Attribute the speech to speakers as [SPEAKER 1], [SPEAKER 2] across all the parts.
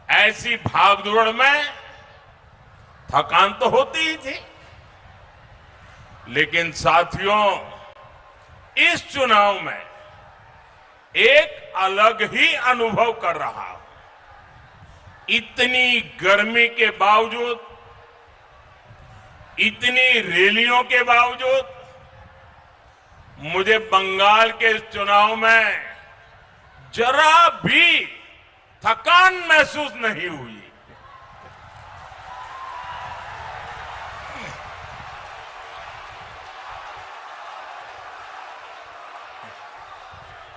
[SPEAKER 1] ऐसी भागदौड़ में थकान तो होती ही थी, लेकिन साथियों, इस चुनाव में एक अलग ही अनुभव कर रहा हूं। इतनी गर्मी के बावजूद, इतनी रैलियों के बावजूद मुझे बंगाल के इस चुनाव में जरा भी थकान महसूस नहीं हुई।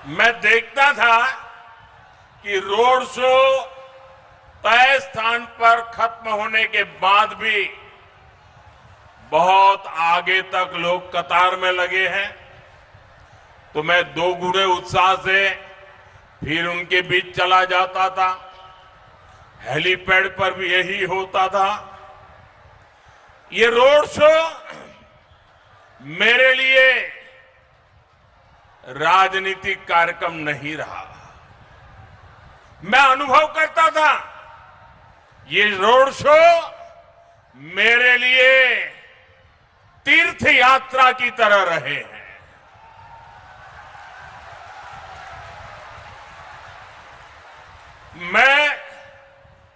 [SPEAKER 1] मैं देखता था कि रोड शो तय स्थान पर खत्म होने के बाद भी बहुत आगे तक लोग कतार में लगे हैं, तो मैं दोगुने उत्साह से फिर उनके बीच चला जाता था। हेलीपैड पर भी यही होता था। ये रोड शो मेरे लिए राजनीतिक कार्यक्रम नहीं रहा। मैं अनुभव करता था ये रोड शो मेरे लिए तीर्थ यात्रा की तरह रहे हैं। मैं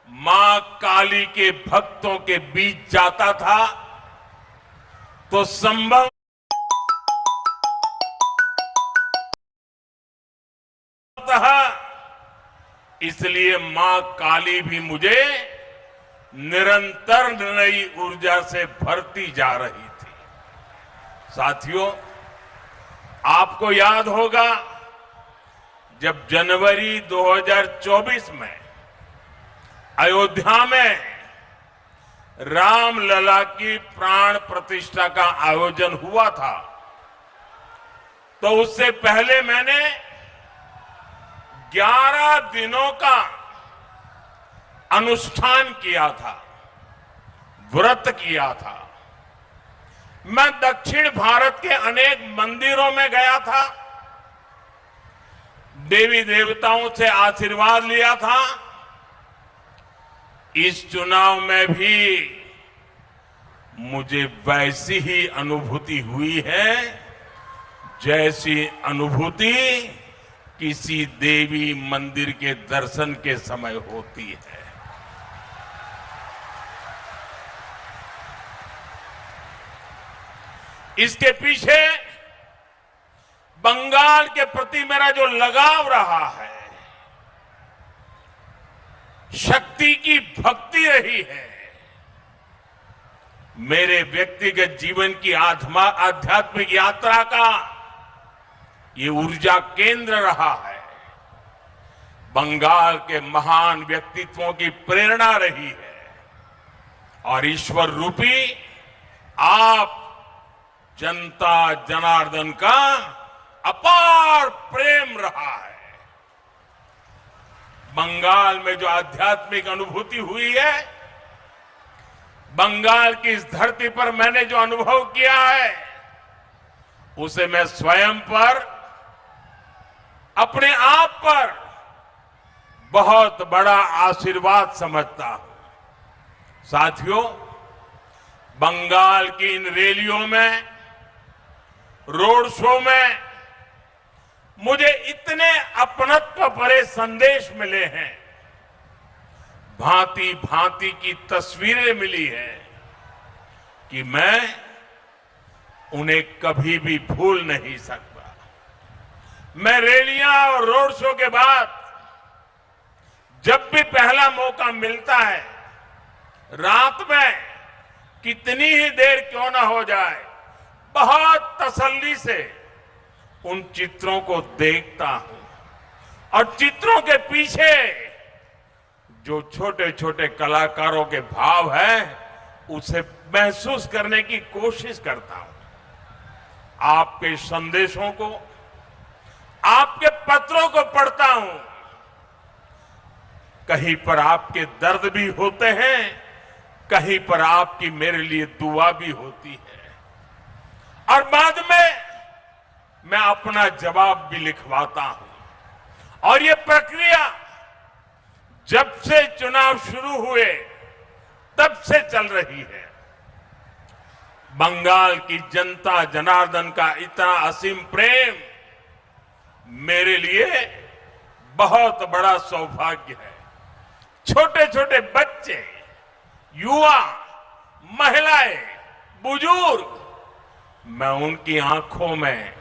[SPEAKER 1] मां काली के भक्तों के बीच जाता था तो संभव इसलिए मां काली भी मुझे निरंतर नई ऊर्जा से भरती जा रही थी। साथियों, आपको याद होगा जब जनवरी 2024 में अयोध्या में रामलला की प्राण प्रतिष्ठा का आयोजन हुआ था, तो उससे पहले मैंने 11 दिनों का अनुष्ठान किया था, व्रत किया था। मैं दक्षिण भारत के अनेक मंदिरों में गया था, देवी देवताओं से आशीर्वाद लिया था। इस चुनाव में भी मुझे वैसी ही अनुभूति हुई है जैसी अनुभूति किसी देवी मंदिर के दर्शन के समय होती है। इसके पीछे बंगाल के प्रति मेरा जो लगाव रहा है, शक्ति की भक्ति रही है, मेरे व्यक्तिगत जीवन की आध्यात्मिक यात्रा का ये ऊर्जा केंद्र रहा है। बंगाल के महान व्यक्तित्वों की प्रेरणा रही है और ईश्वर रूपी आप जनता जनार्दन का अपार प्रेम रहा है। बंगाल में जो आध्यात्मिक अनुभूति हुई है, बंगाल की इस धरती पर मैंने जो अनुभव किया है, उसे मैं स्वयं पर, अपने आप पर बहुत बड़ा आशीर्वाद समझता हूं। साथियों, बंगाल की इन रैलियों में, रोड शो में मुझे इतने अपनत्व भरे संदेश मिले हैं, भांति भांति की तस्वीरें मिली है कि मैं उन्हें कभी भी भूल नहीं सकता। मैं रैलियां और रोड शो के बाद जब भी पहला मौका मिलता है, रात में कितनी ही देर क्यों ना हो जाए, बहुत तसल्ली से उन चित्रों को देखता हूं और चित्रों के पीछे जो छोटे छोटे कलाकारों के भाव है, उसे महसूस करने की कोशिश करता हूं। आपके संदेशों को, आपके पत्रों को पढ़ता हूं। कहीं पर आपके दर्द भी होते हैं, कहीं पर आपकी मेरे लिए दुआ भी होती है, और बाद में मैं अपना जवाब भी लिखवाता हूं। और ये प्रक्रिया जब से चुनाव शुरू हुए तब से चल रही है। बंगाल की जनता जनार्दन का इतना असीम प्रेम मेरे लिए बहुत बड़ा सौभाग्य है। छोटे छोटे बच्चे, युवा, महिलाएं, बुजुर्ग, मैं उनकी आंखों में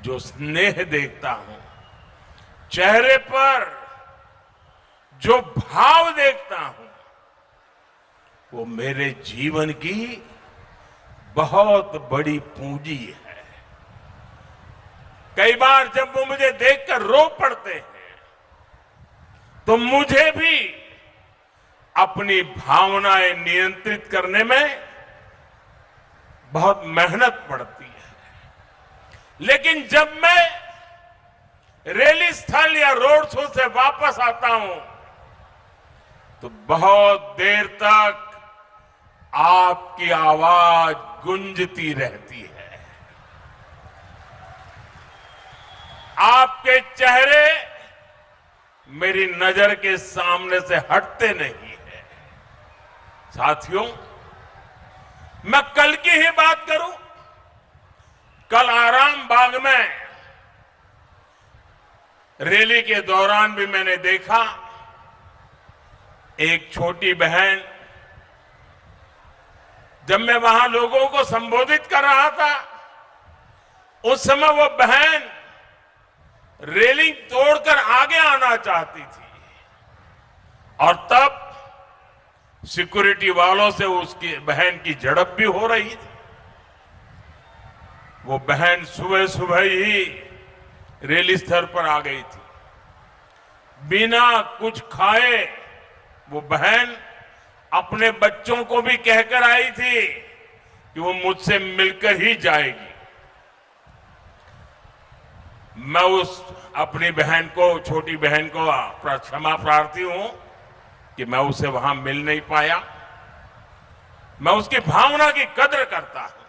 [SPEAKER 1] जो स्नेह देखता हूं, चेहरे पर जो भाव देखता हूं, वो मेरे जीवन की बहुत बड़ी पूंजी है। कई बार जब वो मुझे देखकर रो पड़ते हैं तो मुझे भी अपनी भावनाएं नियंत्रित करने में बहुत मेहनत पड़ती है। लेकिन जब मैं रैली स्थल या रोड शो से वापस आता हूं तो बहुत देर तक आपकी आवाज गूंजती रहती है। आपके चेहरे मेरी नजर के सामने से हटते नहीं है। साथियों, मैं कल की ही बात करूं, कल आराम बाग में रैली के दौरान भी मैंने देखा एक छोटी बहन, जब मैं वहां लोगों को संबोधित कर रहा था उस समय वो बहन रेलिंग तोड़कर आगे आना चाहती थी और तब सिक्योरिटी वालों से उसकी बहन की झड़प भी हो रही थी। वो बहन सुबह सुबह ही रैली स्थल पर आ गई थी। बिना कुछ खाए वो बहन अपने बच्चों को भी कहकर आई थी कि वो मुझसे मिलकर ही जाएगी। मैं उस अपनी बहन को, छोटी बहन को क्षमा प्रार्थी हूं कि मैं उसे वहां मिल नहीं पाया। मैं उसकी भावना की कदर करता हूं,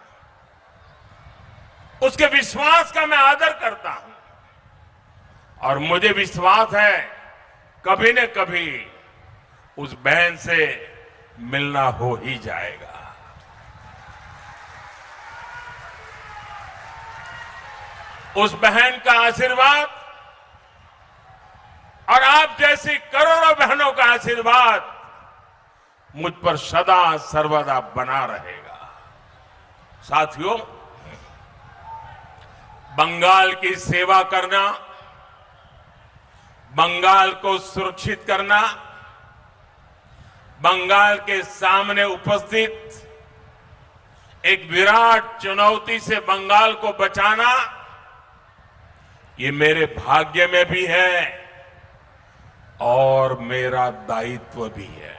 [SPEAKER 1] उसके विश्वास का मैं आदर करता हूं और मुझे विश्वास है कभी न कभी उस बहन से मिलना हो ही जाएगा। उस बहन का आशीर्वाद और आप जैसी करोड़ों बहनों का आशीर्वाद मुझ पर सदा सर्वदा बना रहेगा। साथियों, बंगाल की सेवा करना, बंगाल को सुरक्षित करना, बंगाल के सामने उपस्थित एक विराट चुनौती से बंगाल को बचाना, ये मेरे भाग्य में भी है और मेरा दायित्व भी है।